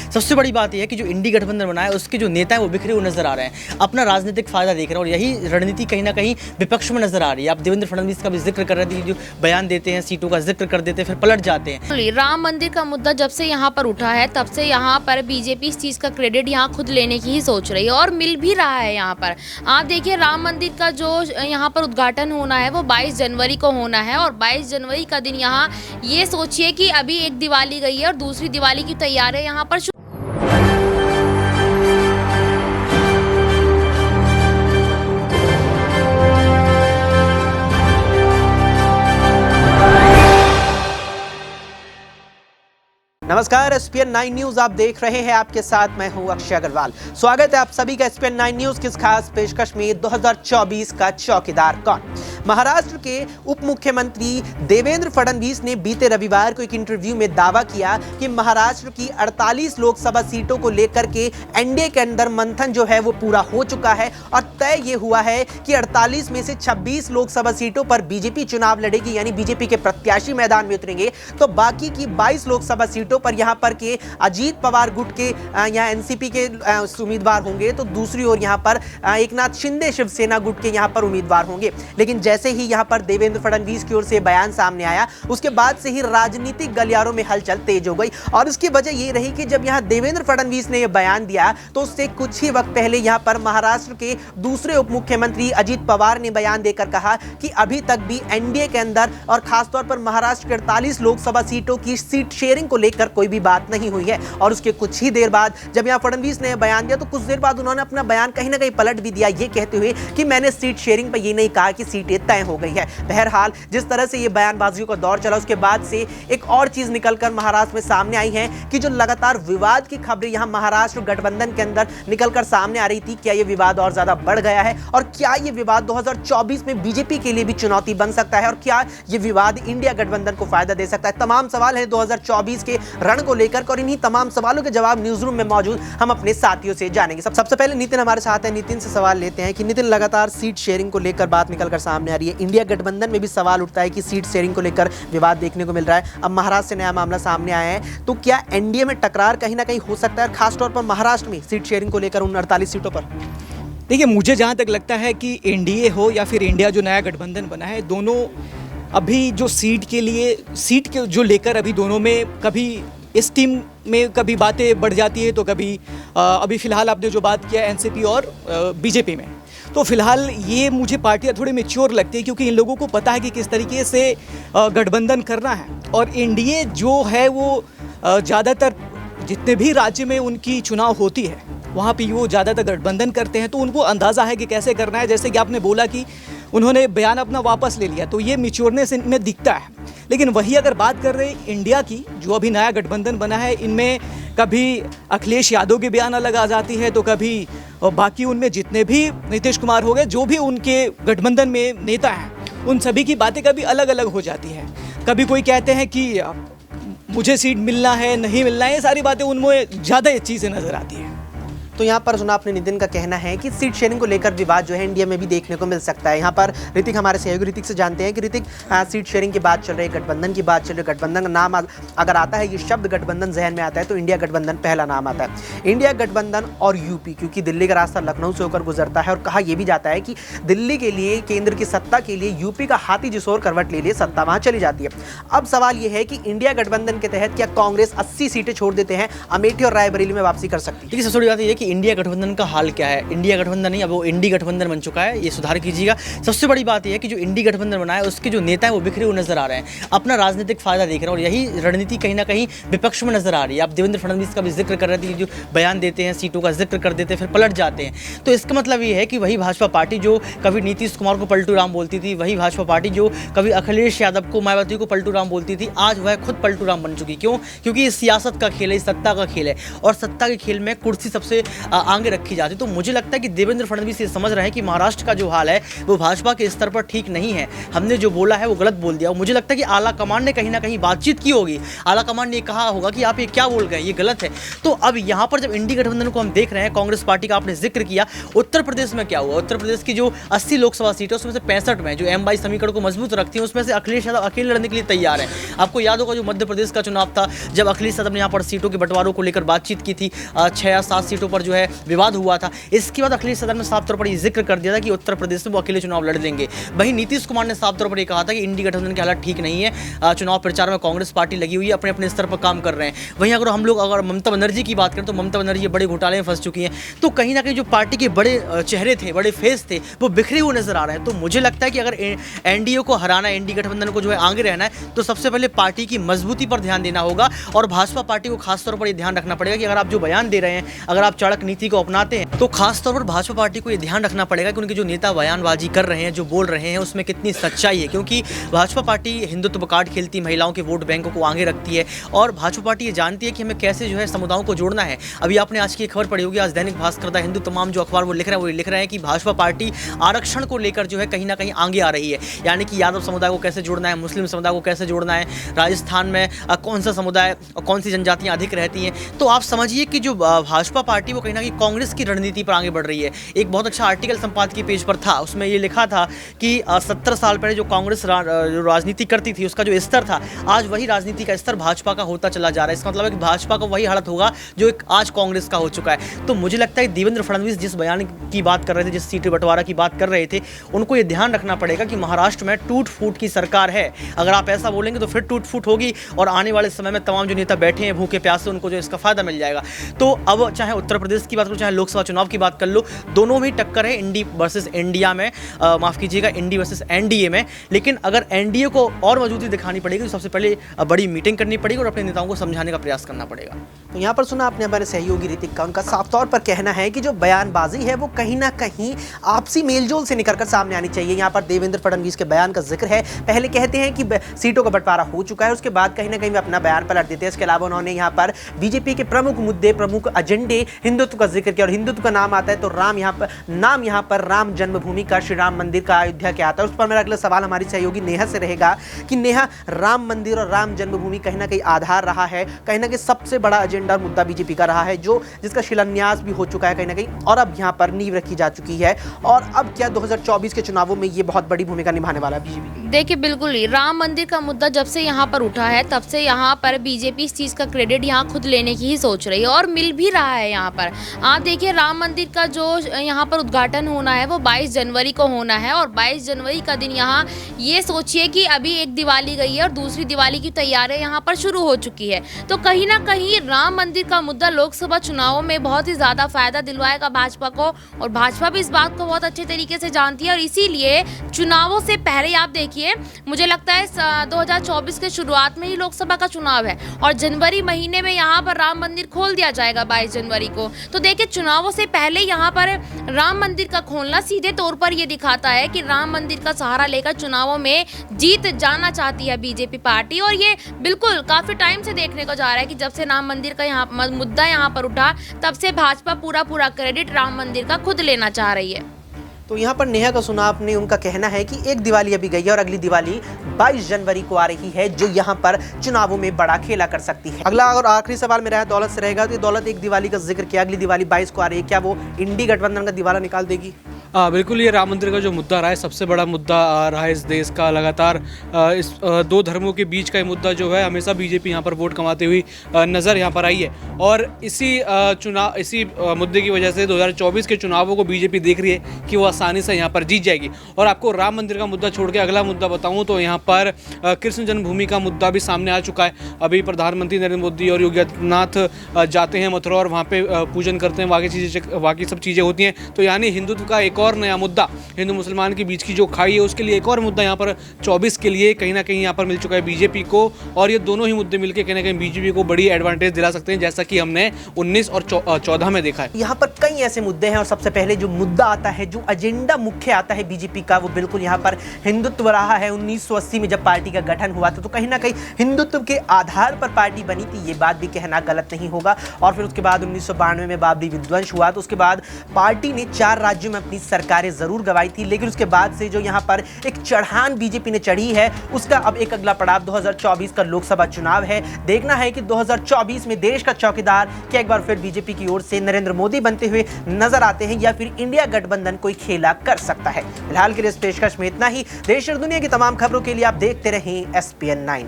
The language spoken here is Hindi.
सबसे बड़ी बात यह है कि जो इंडी गठबंधन बना है उसके जो नेता हैं वो बिखरे हुए नजर आ रहे हैं, अपना राजनीतिक फायदा देख रहे हैं और यही रणनीति कहीं ना कहीं विपक्ष में नजर आ रही है। आप देवेंद्र फडणवीस का भी जिक्र कर रहे थे, जो बयान देते हैं, सीटों का जिक्र कर देते हैं, फिर पलट जाते हैं। राम मंदिर का मुद्दा जब से यहाँ पर उठा है तब से यहाँ पर बीजेपी इस चीज़ का क्रेडिट यहाँ खुद लेने की ही सोच रही है और मिल भी रहा है। यहाँ पर आप देखिए, राम मंदिर का जो यहाँ पर उद्घाटन होना है वो 22 जनवरी को होना है और 22 जनवरी का दिन यहाँ ये सोचिए कि अभी एक दिवाली गई है और दूसरी दिवाली की तैयारी यहाँ पर नमस्कार, SPN 9 न्यूज आप देख रहे हैं। आपके साथ मैं हूं अक्षय अग्रवाल। स्वागत है आप सभी का SPN 9 न्यूज की खास पेशकश में। 2024 का चौकीदार कौन? महाराष्ट्र के उप मुख्यमंत्री देवेंद्र फडणवीस ने बीते रविवार को एक इंटरव्यू में दावा किया कि महाराष्ट्र की 48 लोकसभा सीटों को लेकर के एनडीए के अंदर मंथन जो है वो पूरा हो चुका है और तय ये हुआ है कि 48 में से 26 लोकसभा सीटों पर बीजेपी चुनाव लड़ेगी, यानी बीजेपी के प्रत्याशी मैदान में उतरेंगे। तो बाकी की 22 लोकसभा सीटों पर यहां पर के अजीत पवार गुट के यहां एनसीपी के उम्मीदवार होंगे, तो दूसरी ओर यहां पर एकनाथ शिंदे शिवसेना गुट के यहां पर उम्मीदवार होंगे। लेकिन जैसे ही यहां पर देवेंद्र फडणवीस की ओर से बयान सामने आया, उसके बाद से ही राजनीतिक गलियारों में हलचल तेज हो गई और इसकी वजह यह रही कि जब यहां देवेंद्र फडणवीस ने यह बयान दिया तो उससे कुछ ही वक्त पहले यहां पर महाराष्ट्र के दूसरे उप मुख्यमंत्री अजीत पवार ने बयान देकर कहा कि अभी तक भी एनडीए के अंदर और खासतौर पर महाराष्ट्र के 48 लोकसभा सीटों की सीट शेयरिंग को लेकर कोई भी बात नहीं हुई है। और उसके कुछ ही देर बाद जब यहां फडणवीस ने बयान दिया तो कुछ देर बाद उन्होंने अपना बयान कहीं ना कहीं पलट भी दिया, ये कहते हुए कि मैंने सीट शेयरिंग पर यह नहीं कहा कि सीटें तय हो गई है। बहरहाल जिस तरह से यह बयानबाजियों का दौर चला, उसके बाद से एक और चीज निकलकर महाराष्ट्र में सामने आई है कि जो लगातार विवाद की खबरें यहां महाराष्ट्र गठबंधन के अंदर निकलकर सामने आ रही थी, क्या यह विवाद और ज्यादा बढ़ गया है और क्या यह विवाद 2024 में बीजेपी के लिए भी चुनौती बन सकता है और क्या यह विवाद इंडिया गठबंधन को फायदा दे सकता है? तमाम सवाल है 2024 के रण को लेकर और इन्हीं तमाम सवालों के जवाब न्यूज रूम में मौजूद हम अपने साथियों से जानेंगे। सबसे पहले नितिन हमारे साथ हैं, नितिन से सवाल लेते हैं कि नितिन, लगातार सीट शेयरिंग को लेकर बात निकलकर सामने आ रही है, इंडिया गठबंधन में भी सवाल उठता है कि सीट शेयरिंग को लेकर विवाद देखने को मिल रहा है। अब महाराष्ट्र से नया मामला सामने आया है, तो क्या एनडीए में टकरार कहीं ना कहीं हो सकता है, खासतौर पर महाराष्ट्र में सीट शेयरिंग को लेकर उन 48 सीटों पर? देखिए, मुझे जहाँ तक लगता है कि एनडीए हो या फिर इंडिया जो नया गठबंधन बना है, दोनों अभी जो सीट के जो लेकर अभी दोनों में कभी इस टीम में कभी बातें बढ़ जाती है तो कभी अभी फ़िलहाल आपने जो बात किया एनसीपी और बीजेपी में, तो फिलहाल ये मुझे पार्टियां थोड़ी मैच्योर लगती है क्योंकि इन लोगों को पता है कि किस तरीके से गठबंधन करना है। और एनडीए जो है वो ज़्यादातर जितने भी राज्य में उनकी चुनाव होती है वहाँ पे वो ज़्यादातर गठबंधन करते हैं, तो उनको अंदाज़ा है कि कैसे करना है। जैसे कि आपने बोला कि उन्होंने बयान अपना वापस ले लिया, तो ये मैच्योरनेस इनमें दिखता है। लेकिन वही अगर बात कर रहे हैं इंडिया की, जो अभी नया गठबंधन बना है, इनमें कभी अखिलेश यादव की बयान अलग आ जाती है तो कभी बाकी उनमें जितने भी नीतीश कुमार हो गए, जो भी उनके गठबंधन में नेता हैं, उन सभी की बातें कभी अलग अलग हो जाती हैं। कभी कोई कहते हैं कि मुझे सीट मिलना है, नहीं मिलना है, ये सारी बातें उनमें ज़्यादा चीज़ें नज़र आती हैं। तो यहाँ पर सुना आपने नितिन का कहना है कि सीट शेयरिंग को लेकर विवाद जो है इंडिया में भी देखने को मिल सकता है। यहाँ पर ऋतिक हमारे सहयोगी ऋतिक से जानते हैं कि ऋतिक, सीट शेयरिंग की बात चल रही है, गठबंधन की बात चल रही है, गठबंधन का नाम अगर आता है, ये शब्द गठबंधन जहन में आता है तो इंडिया गठबंधन पहला नाम आता है। इंडिया गठबंधन और यूपी, क्योंकि दिल्ली का रास्ता लखनऊ से होकर गुजरता है और कहा यह भी जाता है कि दिल्ली के लिए, केंद्र की सत्ता के लिए यूपी का हाथी जिस ओर करवट ले लिए सत्ता वहां चली जाती है। अब सवाल यह है कि इंडिया गठबंधन के तहत क्या कांग्रेस 80 सीटें छोड़ देते हैं, अमेठी और रायबरेली में वापसी कर सकती है? सबसे बड़ी बात यह है कि इंडिया गठबंधन का हाल क्या है। इंडिया गठबंधन नहीं, अब वो इंडी गठबंधन बन चुका है, ये सुधार कीजिएगा। सबसे बड़ी बात यह है कि जो इंडी गठबंधन बना है उसके जो नेता हैं वो बिखरे हुए नजर आ रहे हैं, अपना राजनीतिक फायदा देख रहे हैं और यही रणनीति कहीं ना कहीं विपक्ष में नजर आ रही है। आप देवेंद्र फडणवीस का भी जिक्र कर रहे थे, जो बयान देते हैं, सीटों का जिक्र कर देते हैं, फिर पलट जाते हैं। तो इसका मतलब ये है कि वही भाजपा पार्टी जो कभी नीतीश कुमार को पलटू राम बोलती थी, वही भाजपा पार्टी जो कभी अखिलेश यादव को, मायावती को पलटू राम बोलती थी, आज वह खुद पलटू राम बन चुकी। क्यों? क्योंकि ये सियासत का खेल है, सत्ता का खेल है और सत्ता के खेल में कुर्सी सबसे आगे रखी जाती। तो मुझे लगता है कि देवेंद्र फडणवीस ये समझ रहे हैं कि महाराष्ट्र का जो हाल है वो भाजपा के स्तर पर ठीक नहीं है, हमने जो बोला है वो गलत बोल दिया। मुझे लगता है कि आला कमान ने कहीं ना कहीं बातचीत की होगी, आला कमान ने कहा होगा कि आप ये क्या बोल गए, ये गलत है। तो अब यहाँ पर जब इंडी गठबंधन को हम देख रहे हैं, कांग्रेस पार्टी का आपने जिक्र किया, उत्तर प्रदेश में क्या हुआ, उत्तर प्रदेश की जो 80 लोकसभा सीटें उसमें से 65 में जो M22 समीकरण को मजबूत रखती हैं उसमें से अखिलेश यादव अकेले लड़ने के लिए तैयार है। आपको याद होगा जो मध्य प्रदेश का चुनाव था, जब अखिलेश यादव ने यहाँ पर सीटों के बंटवारों को लेकर बातचीत की थी, 6 या 7 सीटों पर जो है विवाद हुआ था। इसके बाद अखिलेश यादव ने साफ तौर पर ये जिक्र कर दिया था कि उत्तर प्रदेश में वो अकेले चुनाव लड़ देंगे। वहीं नीतीश कुमार ने साफ तौर पर यह कहा था कि इंडी गठबंधन के हालात ठीक नहीं है, चुनाव प्रचार में कांग्रेस पार्टी लगी हुई है, अपने अपने स्तर पर काम कर रहे हैं। वहीं अगर हम लोग ममता बनर्जी की बात करें तो ममता बनर्जी बड़े घोटाले में फंस चुकी हैं। तो कहीं ना कहीं जो पार्टी के बड़े चेहरे थे, बड़े फेस थे, वो बिखरे हुए नजर आ रहे हैं। तो मुझे लगता है कि अगर एनडीए को हराना है, एनडी गठबंधन को जो है आगे रहना है, तो सबसे पहले पार्टी की मजबूती पर ध्यान देना होगा। और भाजपा पार्टी को खासतौर पर यह ध्यान रखना पड़ेगा कि अगर आप जो बयान दे रहे हैं, अगर आप चाणक्य नीति को अपनाते हैं, तो खासतौर पर भाजपा पार्टी को यह ध्यान रखना पड़ेगा कि उनके जो नेता बयानबाजी कर रहे हैं, जो बोल रहे हैं, उसमें कितनी सच्चाई है। क्योंकि भाजपा पार्टी हिंदुत्व कार्ड खेलती, महिलाओं के वोट बैंकों को आगे रखती है, और भाजपा पार्टी ये जानती है कि हमें कैसे जो है समुदायों को जोड़ना है। अभी आपने आज की खबर पढ़ी होगी, आज दैनिक भास्कर दा, हिंदू, तमाम जो अखबार वो लिख रहे हैं कि भाजपा पार्टी आरक्षण को लेकर जो है कहीं ना कहीं आगे आ रही है। यानी कि यादव समुदाय को कैसे जोड़ना है, मुस्लिम समुदाय को कैसे जोड़ना है, राजस्थान में कौन सा समुदाय और कौन सी जनजातियां अधिक रहती हैं। तो आप समझिए कि जो भाजपा पार्टी वो कहीं ना कहीं कांग्रेस की रणनीति पर आगे बढ़ रही है। एक बहुत अच्छा आर्टिकल संपादकीय पेज पर था, उसमें ये लिखा था कि 70 साल पहले जो कांग्रेस राजनीति करती थी उसका जो स्तर था, आज वही राजनीति का स्तर भाजपा का होता चला जा रहा है। इसका मतलब है कि भाजपा का वही हालत होगा जो एक आज कांग्रेस का हो चुका है। तो मुझे लगता है देवेंद्र फडणवीस जिस बयान की बात कर रहे थे, जिस सीटें बंटवारा की बात कर रहे थे, उनको ये ध्यान रखना पड़ेगा कि महाराष्ट्र में टूट फूट की सरकार है। अगर आप ऐसा बोलेंगे तो फिर टूट फूट होगी, और आने वाले समय में तमाम जो नेता बैठे हैं भूखे प्यासे, उनको जो इसका फायदा मिल जाएगा। तो अब चाहे उत्तर प्रदेश की बात करो, चाहे लोकसभा चुनाव की बात कर लो, दोनों में टक्कर है इंडी वर्सेस इंडिया में, माफ कीजिएगा इंडी वर्सेस एनडीए में। लेकिन अगर एनडीए को और मजबूती दिखानी पड़ेगी तो सबसे पहले बड़ी मीटिंग करनी पड़ेगी और अपने नेताओं को समझाने का प्रयास करना पड़ेगा। तो यहाँ पर सुना आपने हमारे सहयोगी ऋतिक का, उनका साफ तौर पर कहना है कि जो बयानबाजी है वो कहीं ना कहीं आपसी मेलजोल से निकलकर सामने आनी चाहिए। यहाँ पर देवेंद्र फडणवीस के बयान का जिक्र है, पहले कहते हैं कि सीटों का बंटवारा हो चुका है, उसके बाद कहीं ना कहीं वे अपना बयान पलट देते हैं। इसके अलावा उन्होंने यहाँ पर बीजेपी के प्रमुख मुद्दे, प्रमुख एजेंडे, हिंदुत्व का जिक्र किया, और हिंदुत्व का नाम आता है तो नाम यहाँ पर राम जन्मभूमि का, श्री राम मंदिर का, अयोध्या के आता है। उस पर मेरा अगला सवाल हमारी सहयोगी नेहा से रहेगा कि नेहा, राम मंदिर और राम जन्मभूमि कहीं ना कहीं आधार रहा है, कहीं ना कहीं सबसे बड़ा एजेंडा और मुद्दा बीजेपी का रहा है, जो जिसका शिलान्यास भी हो चुका है कहीं ना कहीं, और अब यहाँ पर नींव रखी जा चुकी है। और अब क्या 2024 के चुनावों में ये बहुत बड़ी भूमिका निभाने वाला है बीजेपी की? देखिए बिल्कुल ही, राम मंदिर का मुद्दा जब से यहाँ पर उठा है तब से यहाँ पर बीजेपी इस चीज़ का क्रेडिट यहाँ खुद लेने की ही सोच रही है, और मिल भी रहा है। यहाँ पर आप देखिए, राम मंदिर का जो यहाँ पर उद्घाटन होना है वो 22 जनवरी को होना है, और 22 जनवरी का दिन यहाँ ये सोचिए कि अभी एक दिवाली गई है और दूसरी दिवाली की तैयारियां यहाँ पर शुरू हो चुकी है। तो कहीं ना कहीं राम मंदिर का मुद्दा लोकसभा चुनावों में बहुत ही ज़्यादा फायदा दिलवाएगा भाजपा को, और भाजपा भी इस बात को बहुत अच्छे तरीके से जानती है। और इसीलिए चुनावों से पहले आप देखिए, मुझे लगता है 2024 के शुरुआत में ही लोकसभा का चुनाव है, और जनवरी महीने में यहाँ पर राम मंदिर खोल दिया जाएगा 22 जनवरी को। तो देखिए, चुनावों से पहले यहाँ पर राम मंदिर का खोलना सीधे तौर पर यह दिखाता है कि राम मंदिर का सहारा लेकर चुनावों में जीत जाना चाहती है बीजेपी पार्टी। और ये बिल्कुल काफी टाइम से देखने को जा रहा है कि जब से राम मंदिर का मुद्दा यहाँ पर उठा, तब से भाजपा पूरा क्रेडिट राम मंदिर का खुद लेना चाह रही है। तो यहाँ पर नेहा का सुना आपने, उनका कहना है कि एक दिवाली अभी गई है और अगली दिवाली 22 जनवरी को आ रही है, जो यहाँ पर चुनावों में बड़ा खेला कर सकती है। अगला और आखिरी सवाल मेरा है दौलत से रहेगा। तो दौलत, एक दिवाली का जिक्र किया, अगली दिवाली 22 को आ रही है, क्या वो इंडी गठबंधन का दिवाला निकाल देगी? बिल्कुल, ये राम मंदिर का जो मुद्दा रहा है सबसे बड़ा मुद्दा रहा है इस देश का। लगातार इस दो धर्मों के बीच का ये मुद्दा जो है हमेशा बीजेपी यहाँ पर वोट कमाते हुई नज़र यहाँ पर आई है, और इसी मुद्दे की वजह से 2024 के चुनावों को बीजेपी देख रही है कि वो आसानी से यहाँ पर जीत जाएगी। और आपको राम मंदिर का मुद्दा छोड़ के अगला मुद्दा बताऊँ तो यहाँ पर कृष्ण जन्मभूमि का मुद्दा भी सामने आ चुका है। अभी प्रधानमंत्री नरेंद्र मोदी और योगी आदित्यनाथ जाते हैं मथुरा और वहाँ पर पूजन करते हैं, बाकी सब चीज़ें होती हैं। तो यानी हिंदुत्व का एक एक और नया मुद्दा, हिंदू मुसलमान के बीच की जो खाई है उसके लिए एक और मुद्दा यहाँ पर 24 के लिए कहीं ना कहीं यहाँ पर मिल चुका है बीजेपी को, और ये दोनों ही मुद्दे मिलकर कहीं ना कहीं बीजेपी को बड़ी एडवांटेज दिला सकते हैं, जैसा कि हमने 19 और 14 में देखा है। यहाँ पर कई ऐसे मुद्दे हैं और सबसे पहले जो मुद्दा आता है, जो एजेंडा मुख्य आता है बीजेपी का, वो बिल्कुल यहाँ पर हिंदुत्व रहा है। 1980 में जब पार्टी का गठन हुआ था तो कहीं ना कहीं हिंदुत्व के आधार पर पार्टी बनी थी, ये बात भी कहना गलत नहीं होगा। और फिर उसके बाद 1992 में बाबरी विध्वंस हुआ तो उसके बाद पार्टी ने 4 राज्यों में अपनी सरकारें जरूर गंवाई थी, लेकिन उसके बाद से जो यहाँ पर एक चढ़ान बीजेपी ने चढ़ी है उसका अब एक अगला पड़ाव 2024 का लोकसभा चुनाव है। देखना है कि 2024 में देश का चौकीदार क्या एक बार फिर बीजेपी की ओर से नरेंद्र मोदी बनते हुए नजर आते हैं या फिर इंडिया गठबंधन कोई खेला कर सकता है। फिलहाल के लिए इस पेशकश में इतना ही। देश और दुनिया की तमाम खबरों के लिए आप देखते रहें SPN9।